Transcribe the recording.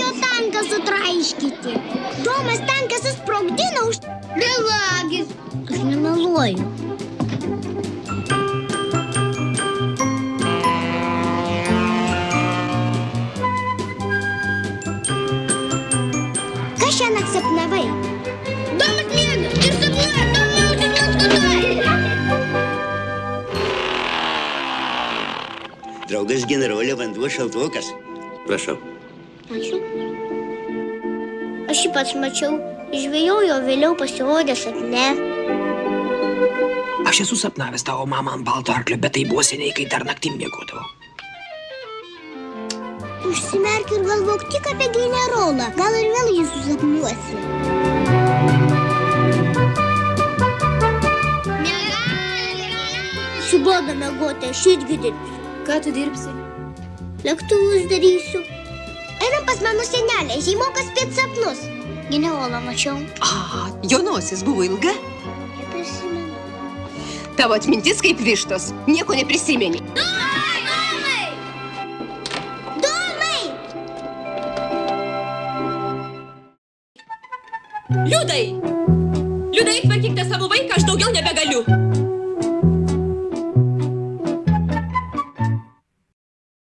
jo tanką sutraiškyti. Tomas tanką susprogdino už... Melagis. Aš nemeluoju. Ką šiąnakt sapnavai? Domas miega ir sapnuoja, Domiausias neskutoj. Draugas generolė, vanduo šaltokas. Prašau. Ačiū. Aš jį pats mačiau, žvejojo, vėliau pasirodė sapne. Aš esu sapnavęs tavo mamą ant balto arklio, bet tai buvo seniai, kai dar naktim miegodavau. Užsimerk ir galvok tik apie generolą. Gal ir vėl jį susapnuosi. Subodo miegoti, aš irgi dirbsiu. Ką tu dirbsi? Lėktuvus darysiu. Einam pas mano senelę, jį moka spėt sapnus. Generolą mačiau. Jo nosis buvo ilga? Neprisimenu. Tavo atmintis kaip vištos. Nieko neprisimeni. Liudai! Liudai, tvarkyk tą savo vaiką, aš daugiau nebegaliu.